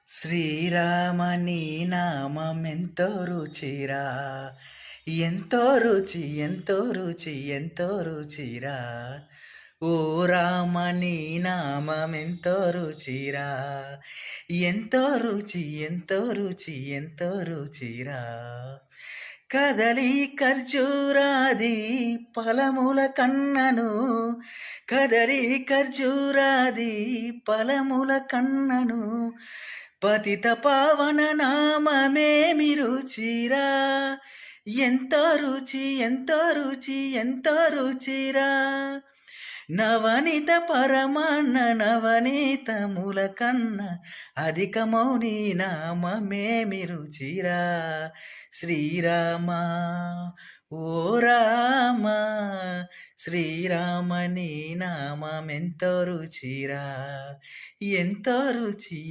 శ్రీరామ నీ నామమెంతో రుచిరా, ఎంతో రుచి ఎంతో రుచి ఎంతో రుచిరా. ఓ రామ నీ నామమెంతో రుచిరా, ఎంతో రుచి ఎంతో రుచి ఎంతో రుచిరా. కదలి ఖర్జూరాది ఫలముల కన్నను, కదలి ఖర్జూరాది ఫలముల కన్నను, పతిత పావన నామమేమి రుచిరా, ఎంతో రుచి ఎంతో రుచి ఎంతో రుచిరా. నవనీత పరమాన్న నవనీతముల కన్న అధికమౌని నామమేమి రుచిరా. శ్రీరామ ఓ రామ, శ్రీరామ నీ నామమెంతో రుచిరా, ఎంతో రుచి